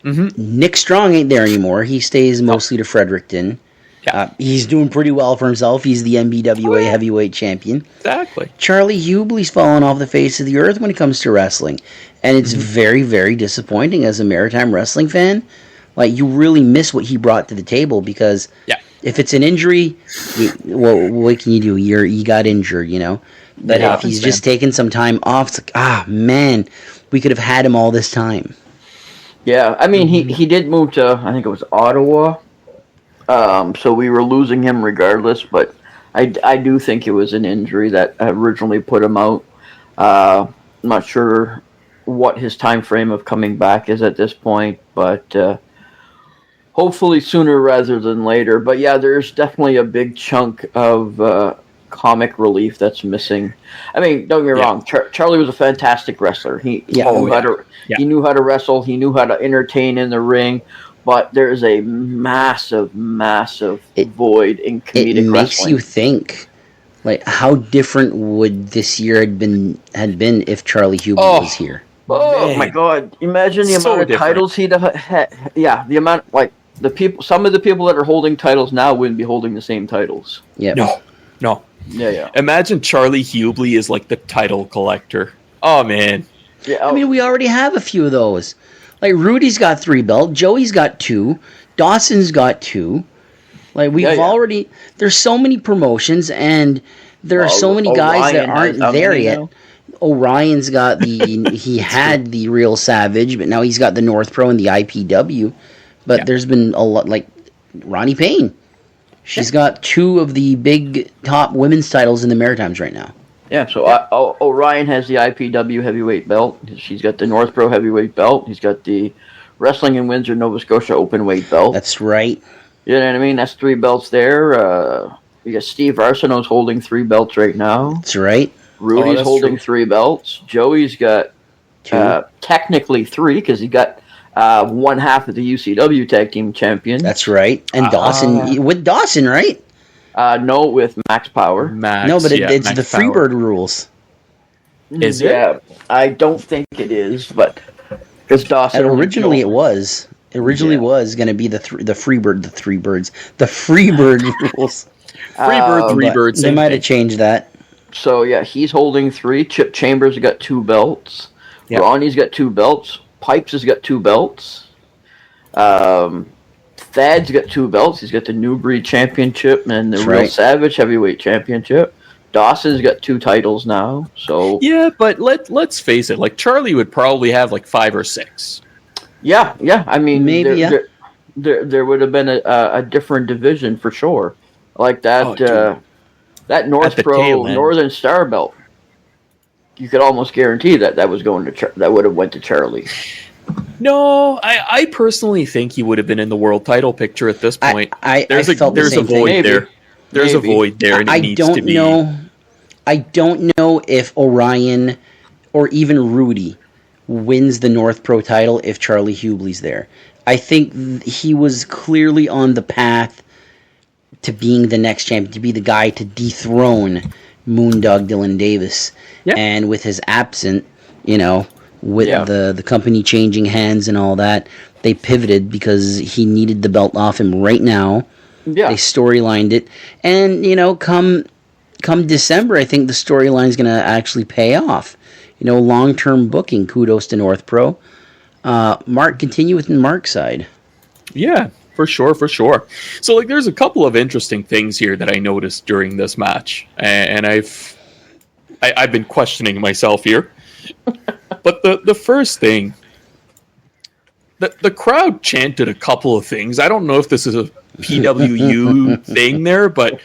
Mm-hmm. Nick Strong ain't there anymore. He stays mostly to Fredericton. Yeah. He's doing pretty well for himself. He's the NBWA heavyweight champion. Exactly. Charlie Hubley's fallen off the face of the earth when it comes to wrestling. And it's very, very disappointing as a maritime wrestling fan. Like, you really miss what he brought to the table because if it's an injury, what can you do? You got injured, you know? But if he's just taking some time off, it's like, man, we could have had him all this time. Yeah, I mean, he did move to, I think it was Ottawa. So we were losing him regardless, but I do think it was an injury that originally put him out. I'm not sure what his time frame of coming back is at this point, but hopefully sooner rather than later. But yeah, there's definitely a big chunk of comic relief that's missing. I mean, don't get me wrong, Charlie was a fantastic wrestler. He knew how to wrestle. He knew how to entertain in the ring. But there is a massive, massive void in comedic wrestling. It makes you think, like, how different would this year had been if Charlie Hubley was here? Oh my God! Imagine the amount of titles he'd have had. Yeah, the amount, like some of the people that are holding titles now wouldn't be holding the same titles. Yeah. No. Yeah. Imagine Charlie Hubley is like the title collector. Oh man. Yeah. I mean, we already have a few of those. Like, Rudy's got 3 belts, Joey's got 2, Dawson's got 2. Like, we've already... There's so many promotions, and there are so many guys that aren't there yet. Now? Orion's got the... he had the Real Savage, but now he's got the North Pro and the IPW. But there's been a lot... Like, Ronnie Payne. She's got 2 of the big top women's titles in the Maritimes right now. Yeah, so Orion has the IPW heavyweight belt. She's got the North Pro heavyweight belt. He's got the Wrestling in Windsor, Nova Scotia open weight belt. That's right. You know what I mean? That's 3 belts there. You got Steve Arsenault's holding 3 belts right now. That's right. Rudy's holding 3 belts. Joey's got technically 3 because he got one half of the UCW Tag Team Champion. That's right. And Dawson, with Dawson, right? No, with Max Power. No, but it's the Freebird rules. Is it? Yeah, I don't think it is, but because Dawson. And originally it was. It originally was going to be the Freebird, the 3 birds, the Freebird rules. Freebird, 3 birds. They might have changed that. So yeah, he's holding 3. Chip Chambers has got 2 belts. Yep. Ronnie's got 2 belts. Pipes has got 2 belts. Thad's got 2 belts. He's got the New Breed Championship and the Real Savage Heavyweight Championship. Dawson's got 2 titles now. So yeah, but let's face it. Like, Charlie would probably have like 5 or 6. Yeah. I mean, maybe there would have been a different division for sure. Like that that North Pro Northern Star belt. You could almost guarantee that was going to that would have went to Charlie. No, I personally think he would have been in the world title picture at this point. There's a void there. There's a void there, and it needs to be. I don't know if Orion or even Rudy wins the North Pro title if Charlie Hubley's there. I think he was clearly on the path to being the next champion, to be the guy to dethrone Moondog Dylan Davis. Yep. And with his absence, with the company changing hands and all that, they pivoted because he needed the belt off him right now. Yeah. They storylined it. And, come December, I think the storyline is going to actually pay off. Long-term booking. Kudos to North Pro. Mark, continue with Mark's side. Yeah, for sure. So, there's a couple of interesting things here that I noticed during this match. And I've been questioning myself here. But the first thing, the crowd chanted a couple of things. I don't know if this is a PWU thing there, but,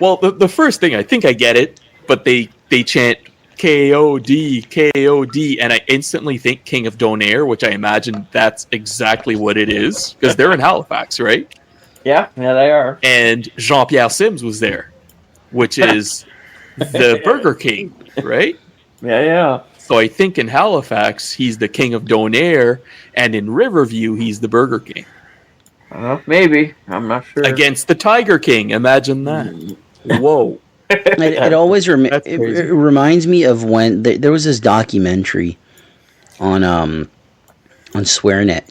well, the first thing, I think I get it, but they chant KOD, KOD, and I instantly think King of Donair, which I imagine that's exactly what it is, because they're in Halifax, right? Yeah, they are. And Jean-Pierre Sims was there, which is the Burger King, right? Yeah. So I think in Halifax, he's the King of Donair, and in Riverview, he's the Burger King. Maybe. I'm not sure. Against the Tiger King, imagine that. Whoa. It always it reminds me of when there was this documentary on SwearNet,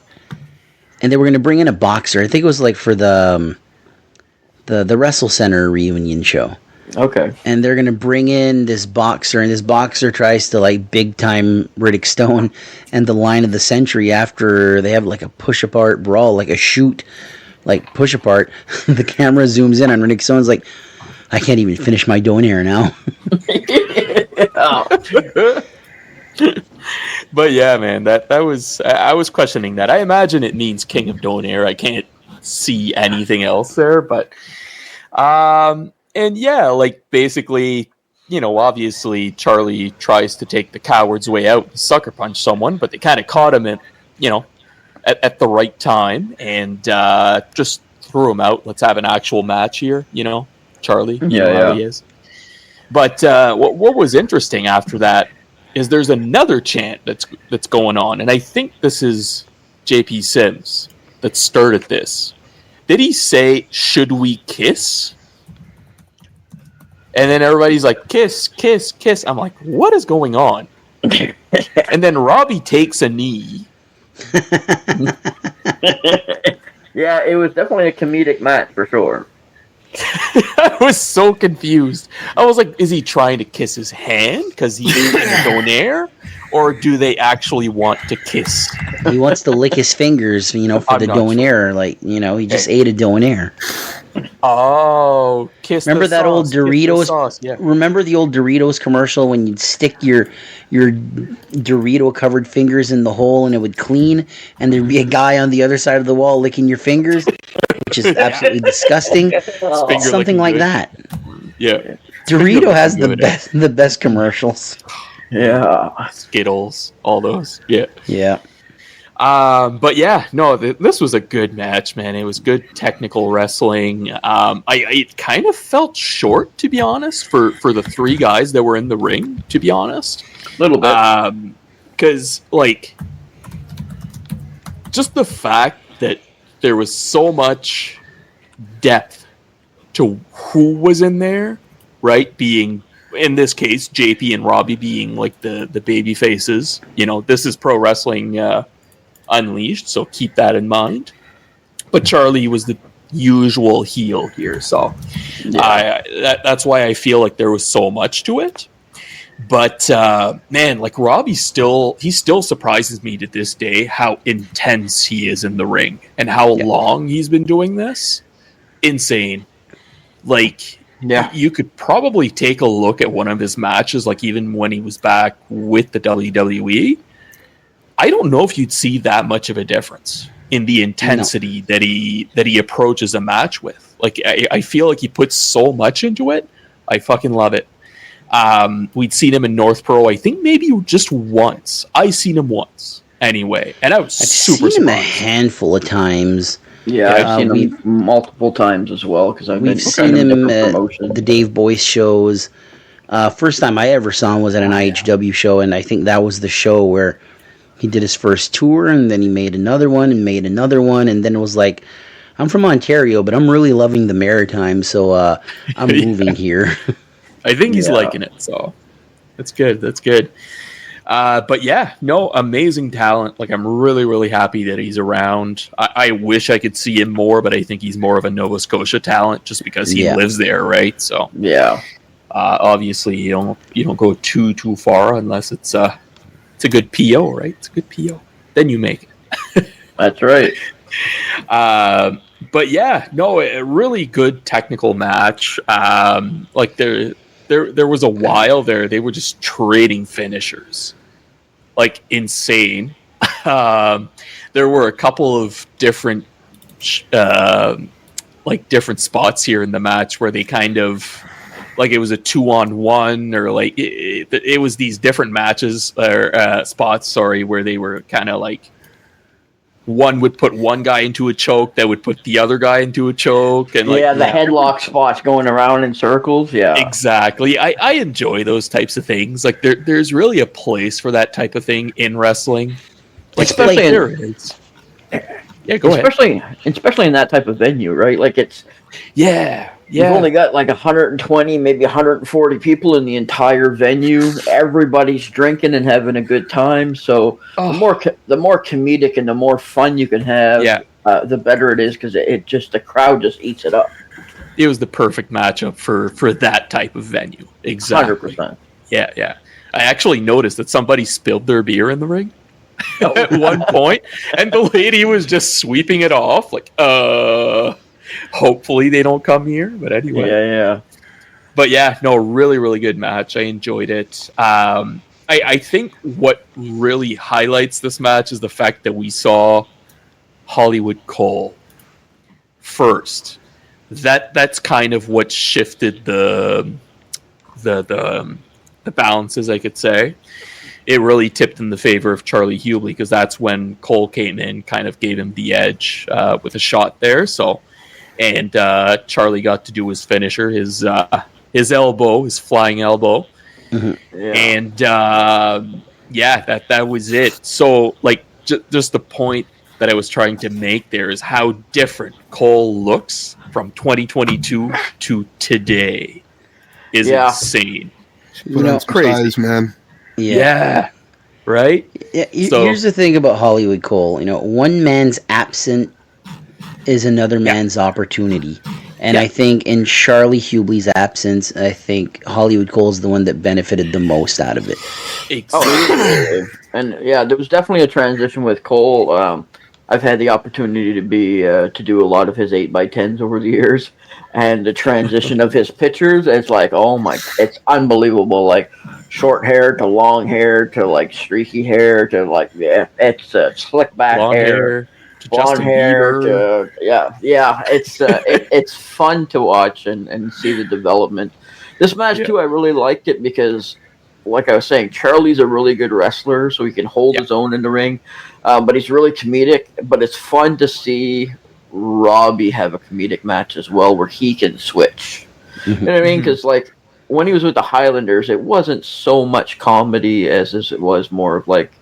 and they were going to bring in a boxer. I think it was like for the Wrestle Center reunion show. Okay. And they're going to bring in this boxer, and this boxer tries to like big time Riddick Stone and the line of the century after they have like a push apart brawl, like a shoot, like push apart. The camera zooms in on Riddick Stone's like, I can't even finish my donair now. But yeah, man, that was, I was questioning that. I imagine it means King of Donair. I can't see anything else there, but and yeah, like basically, you know, obviously Charlie tries to take the coward's way out and sucker punch someone, but they kind of caught him at, you know, at the right time and just threw him out. Let's have an actual match here, you know, Charlie. You know how he is. But what was interesting after that is there's another chant that's going on, and I think this is JP Sims that started this. Did he say, "Should we kiss?" And then everybody's like, "Kiss, kiss, kiss." I'm like, what is going on? And then Robbie takes a knee. Yeah, it was definitely a comedic match for sure. I was so confused. I was like, is he trying to kiss his hand because he's in a donair? Or do they actually want to kiss? He wants to lick his fingers, you know, for the donair. Like, you know, he just ate a donair. Oh, kiss. Remember that old Doritos? Sauce, yeah. Remember the old Doritos commercial when you'd stick your Dorito covered fingers in the hole and it would clean, and there'd be a guy on the other side of the wall licking your fingers, which is absolutely disgusting. Something like that. Yeah. Dorito has the best commercials. Yeah. Skittles, all those. Yeah. Yeah. But yeah, no, this was a good match, man. It was good technical wrestling. I kind of felt short, to be honest, for the three guys that were in the ring, to be honest. A little bit. Because, like, just the fact that there was so much depth to who was in there, right? Being, in this case, JP and Robbie being, like, the baby faces. You know, this is pro wrestling Unleashed, so keep that in mind. But Charlie was the usual heel here, so that's why I feel like there was so much to it. But man, like Robbie still surprises me to this day how intense he is in the ring and how long he's been doing this. Insane. Like, you could probably take a look at one of his matches, like even when he was back with the WWE. I don't know if you'd see that much of a difference in the intensity that he approaches a match with. Like, I feel like he puts so much into it. I fucking love it. We'd seen him in North Pro, I think maybe just once. I seen him once anyway, and I was super seen him surprised. a handful of times. Yeah, I've seen him multiple times as well because I've been seen him at the Dave Boyce shows. First time I ever saw him was at an IHW show, and I think that was the show where he did his first tour, and then he made another one, and then it was like, I'm from Ontario, but I'm really loving the Maritime, so I'm moving here. I think he's liking it, so that's good. That's good. But yeah, no, amazing talent. Like, I'm really, really happy that he's around. I wish I could see him more, but I think he's more of a Nova Scotia talent just because he lives there, right? So obviously you don't go too far unless it's a good PO, right? It's a good PO. Then you make it. That's right. But yeah, no, a really good technical match. Like there was a while there they were just trading finishers, like insane. There were a couple of different different spots here in the match where they kind of like it was a 2-on-1 or like it was these different matches or spots, sorry, where they were kind of like one would put one guy into a choke that would put the other guy into a choke, and like the headlock spots going around in circles. Yeah, exactly. I enjoy those types of things. Like there's really a place for that type of thing in wrestling. Like especially there is. Yeah, go ahead. Especially in that type of venue, right? Like it's You've only got like 120, maybe 140 people in the entire venue. Everybody's drinking and having a good time. So the more comedic and the more fun you can have, the better it is, because the crowd just eats it up. It was the perfect matchup for that type of venue. Exactly. 100%. Yeah. I actually noticed that somebody spilled their beer in the ring at one point, and the lady was just sweeping it off, like, hopefully they don't come here. But anyway. Yeah. But yeah, no, really, really good match. I enjoyed it. I think what really highlights this match is the fact that we saw Hollywood Cole first. That's kind of what shifted the balances, I could say. It really tipped in the favor of Charlie Hubly, because that's when Cole came in, kind of gave him the edge with a shot there. So, and Charlie got to do his finisher, his elbow, his flying elbow, and that was it. So, like, just the point that I was trying to make there is how different Cole looks from 2022 to today is insane. It's crazy, man. Yeah. Right? Yeah, here's the thing about Hollywood Cole. One man's absent is another man's opportunity. And I think in Charlie Hubly's absence, I think Hollywood Cole's the one that benefited the most out of it. Exactly. And there was definitely a transition with Cole. I've had the opportunity to do a lot of his 8x10s over the years, and the transition of his pictures, it's like, it's unbelievable. Like short hair to long hair to like streaky hair to like it's slick back long hair to blonde Justin hair Bieber. to it's fun to watch and see the development. This match too, I really liked it because, like I was saying, Charlie's a really good wrestler, so he can hold his own in the ring, but he's really comedic. But it's fun to see Robbie have a comedic match as well, where he can switch. You know what I mean? Because like when he was with the Highlanders, it wasn't so much comedy as it was more of like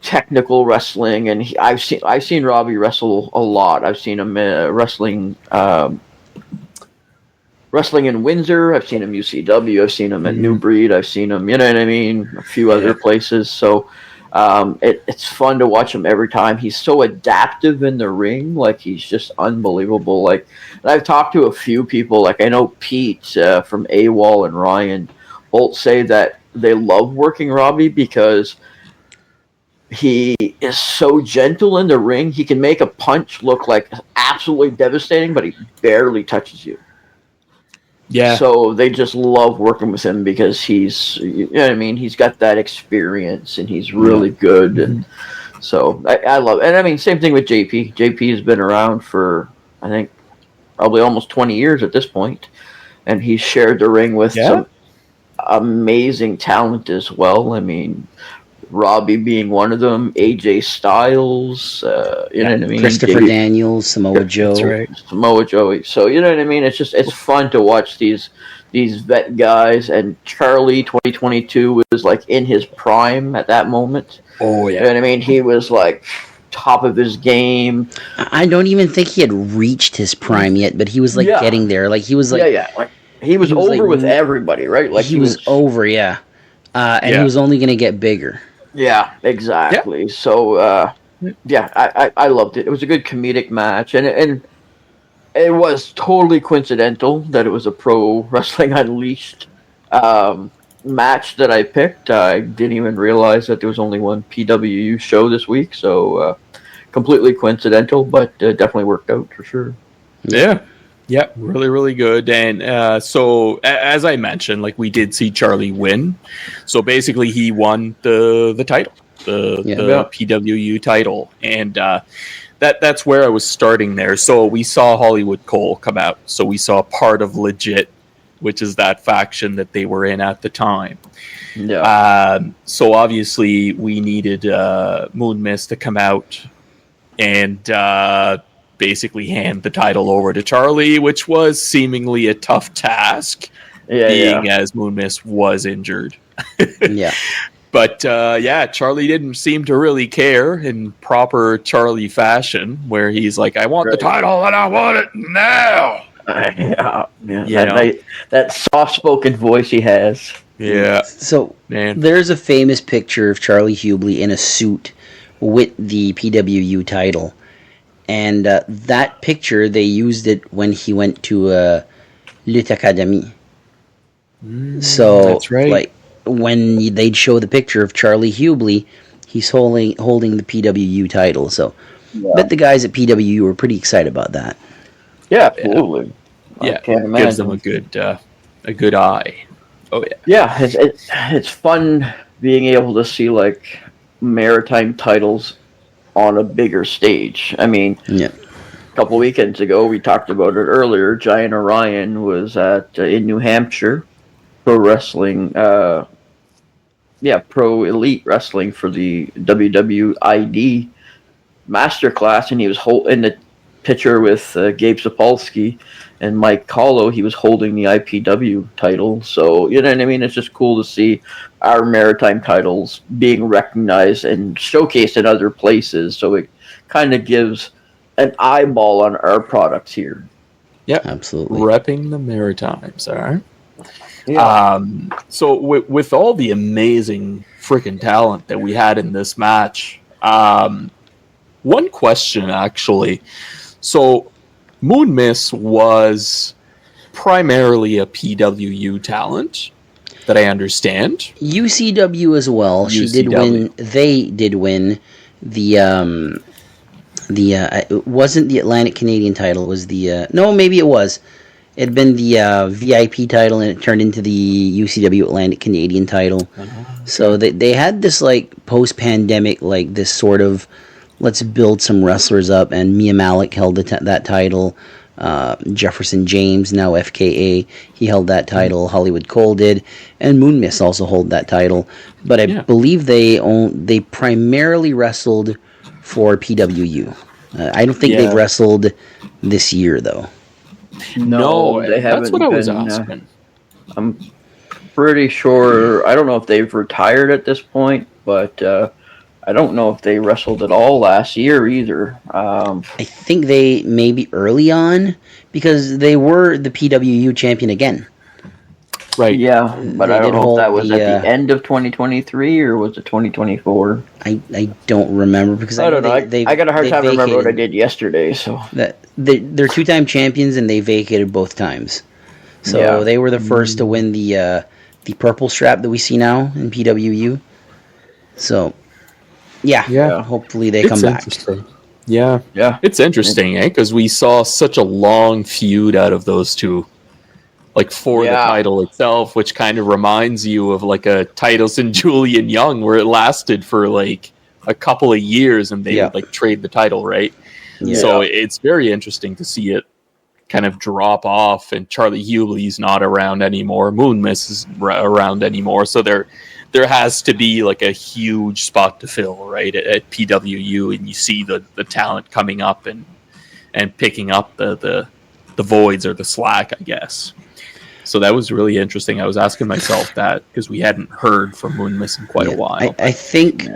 technical wrestling. And I've seen Robbie wrestle a lot. I've seen him wrestling in Windsor. I've seen him UCW. I've seen him at New Breed. I've seen him, you know what I mean, a few other places. So it's fun to watch him every time. He's so adaptive in the ring. Like, he's just unbelievable. Like, I've talked to a few people. Like, I know Pete from AWOL and Ryan both say that they love working Robbie because he is so gentle in the ring. He can make a punch look like absolutely devastating, but he barely touches you. Yeah. So they just love working with him because he's, you know what I mean? He's got that experience and he's really good. And so I love it. And I mean, same thing with JP. JP has been around for, I think, probably almost 20 years at this point. And he's shared the ring with some amazing talent as well. I mean, Robbie being one of them, AJ Styles, you know what I mean? Christopher Daniels, Samoa Joe. That's right. Samoa Joe. So, you know what I mean? It's fun to watch these vet guys. And Charlie 2022 was like in his prime at that moment. Oh, yeah. You know what I mean? He was like top of his game. I don't even think he had reached his prime yet, but he was like getting there. Like, he was like... Like, he was over like, with everybody, right? Like he was over, and he was only going to get bigger. Yeah, exactly. Yeah. So, I loved it. It was a good comedic match, and it was totally coincidental that it was a Pro Wrestling Unleashed match that I picked. I didn't even realize that there was only one PWU show this week, so completely coincidental, but definitely worked out for sure. Yeah, really, really good. And so, as I mentioned, like, we did see Charlie win. So basically, he won the title, the PWU title, and that's where I was starting there. So we saw Hollywood Cole come out. So we saw part of legit which is that faction that they were in at the time. Yeah. So obviously we needed Moon Mist to come out and basically hand the title over to Charlie, which was seemingly a tough task, being as Moon Mist was injured. Yeah. But Charlie didn't seem to really care in proper Charlie fashion, where he's like, I want the title and I want it now. That soft-spoken voice he has. Yeah. So there's a famous picture of Charlie Hubley in a suit with the PWU title. And that picture, they used it when he went to Lutte Academy. So that's right. Like, when they'd show the picture of Charlie Hubley, he's holding the PWU title. So I bet the guys at PWU were pretty excited about that. Yeah, absolutely. Yeah, can't imagine. Gives them a good eye. Oh yeah. Yeah, it's fun being able to see like maritime titles on a bigger stage. I mean, a couple weekends ago we talked about it earlier. Giant Orion was in New Hampshire, pro wrestling. Pro elite wrestling for the WWID Masterclass, and he was in the picture with Gabe Sapolsky and Mike Callow. He was holding the IPW title. So, you know what I mean? It's just cool to see our maritime titles being recognized and showcased in other places. So it kind of gives an eyeball on our products here. Yep. Absolutely. Repping the Maritimes, all right? Yeah. So with all the amazing freaking talent that we had in this match, one question actually. So Moon Mist was primarily a PWU talent, that I understand. UCW as well. She did win. They did win the it wasn't the Atlantic Canadian title. It was the no, maybe it was. It had been the VIP title, and it turned into the UCW Atlantic Canadian title. So they had this like post-pandemic, like this sort of let's build some wrestlers up, and Mia Malik held that title. Jefferson James, now FKA, he held that title. Hollywood Cole did, and Moon Mist also hold that title. But I believe they primarily wrestled for PWU. I don't think they've wrestled this year though. No, they haven't. That's what I was asking. I'm pretty sure. I don't know if they've retired at this point, but I don't know if they wrestled at all last year either. I think they maybe early on, because they were the PWU champion again. Right. Yeah, but I don't know if that was at the end of 2023 or was it 2024. I don't remember, because I don't know. I got a hard time remembering what I did yesterday. So they're two-time champions, and they vacated both times. So they were the first to win the purple strap that we see now in PWU. So hopefully they come back. Yeah, it's interesting, because we saw such a long feud out of those two, like for the title itself, which kind of reminds you of like a Titus and Julian Young, where it lasted for like a couple of years, and they would like trade the title, right? Yeah. So it's very interesting to see it kind of drop off, and Charlie Hubley's not around anymore. Moon Mist is around anymore, so there has to be like a huge spot to fill, right, at PWU, and you see the talent coming up and picking up the voids or the slack, I guess. So that was really interesting. I was asking myself that because we hadn't heard from Moon Mist in quite a while. I think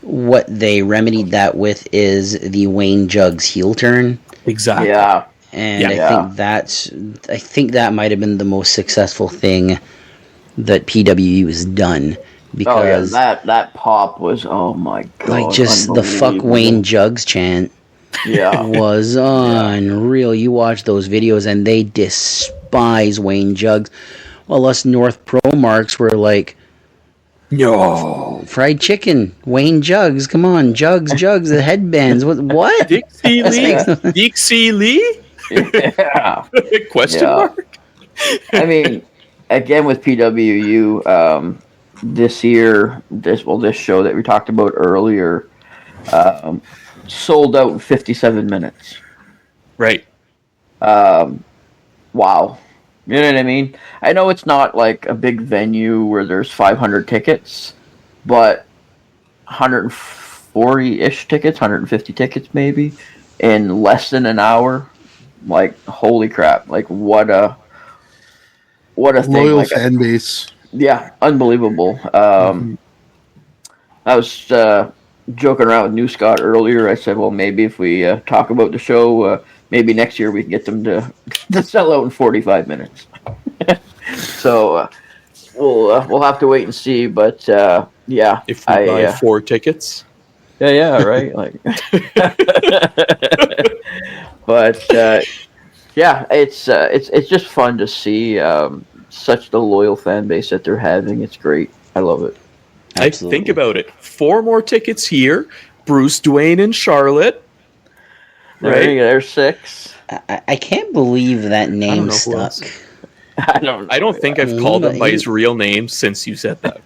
what they remedied that with is the Wayne Jugs heel turn. Exactly. Yeah. And I think that might have been the most successful thing that PWU has done, because that pop was, oh my god, like just the fuck Wayne Jugs chant was unreal. You watch those videos and they despise Wayne Jugs, while us North Pro marks were like, no, fried chicken, Wayne Jugs, come on, Jugs, the headbands, what? Dixie Lee? Dixie Lee? Yeah. Question mark? I mean, again with PWU, this year, this show that we talked about earlier, sold out in 57 minutes. Right. Wow. You know what I mean? I know it's not like a big venue where there's 500 tickets, but 140-ish tickets, 150 tickets maybe, in less than an hour. Like, holy crap! Like, what a thing! Loyal Like, fan base. yeah, unbelievable. I was joking around with New Scott earlier. I said, well, maybe if we talk about the show, maybe next year we can get them to sell out in 45 minutes. So we'll have to wait and see. But yeah, If we buy 4 tickets. yeah, right. Like, but yeah, it's just fun to see such the loyal fan base that they're having. It's great. I love it. I think about it. 4 more tickets here. Bruce, Dwayne, and Charlotte. Right? There's 6. I can't believe that name know who stuck. else. I don't. I don't think I've called him by his real name since you said that.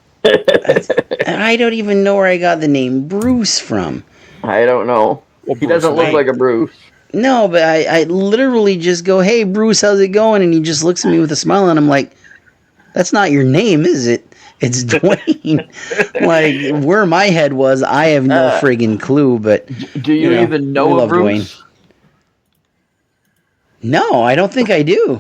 I don't even know where I got the name Bruce from. I don't know. Well, He doesn't Bruce look like a Bruce. No, but I literally just go, hey, Bruce, how's it going? And he just looks at me with a smile, and I'm like, that's not your name, is it? It's Dwayne. Like, where my head was, I have no friggin' clue, but... Do you even know a Bruce? Dwayne. No, I don't think I do.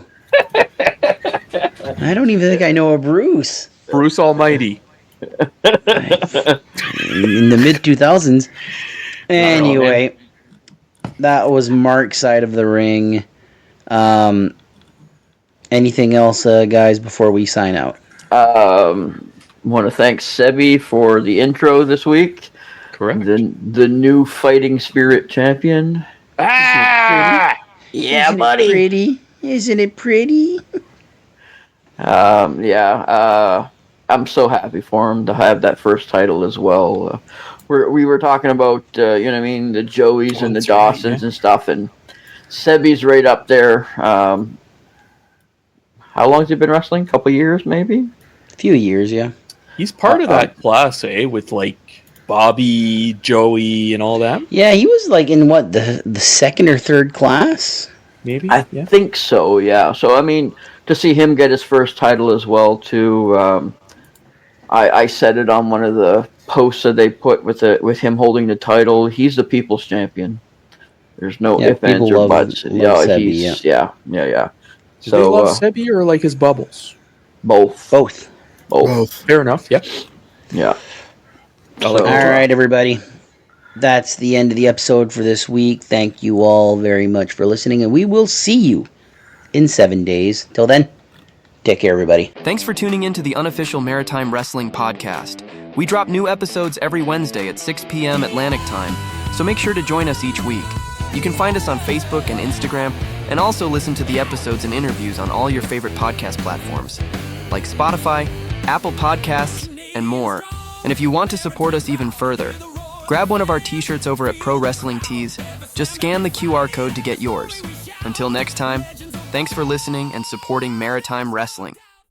I don't even think I know a Bruce. Bruce Almighty. In the mid-2000s. Anyway, that was Mark's side of the ring. Anything else, guys, before we sign out? Want to thank Sebi for the intro this week. Correct. The new Fighting Spirit champion. Yeah, Yeah, Isn't buddy. it pretty? Isn't it pretty? I'm so happy for him to have that first title as well. We were talking about, you know what I mean, the Joeys and the that's right, Dawsons and stuff, and Sebi's right up there. How long has he been wrestling? A couple years, maybe? A few years, yeah. He's part of that class, with like Bobby, Joey, and all that. Yeah, he was like in what, the second or third class? Maybe. I think so, yeah. So, I mean, to see him get his first title as well, too. I said it on one of the posts that they put with him holding the title. He's the People's Champion. There's no ifs, ands, or buts. Sebi, yeah. Do they love Sebi or like his bubbles? Both. Fair enough. Yeah. Yeah. All right, everybody. That's the end of the episode for this week. Thank you all very much for listening, and we will see you in 7 days. Till then, take care, everybody. Thanks for tuning in to the Unofficial Maritime Wrestling Podcast. We drop new episodes every Wednesday at 6 p.m. Atlantic Time, so make sure to join us each week. You can find us on Facebook and Instagram, and also listen to the episodes and interviews on all your favorite podcast platforms, like Spotify, Apple Podcasts, and more. And if you want to support us even further, grab one of our t-shirts over at Pro Wrestling Tees. Just scan the QR code to get yours. Until next time, thanks for listening and supporting Maritime Wrestling.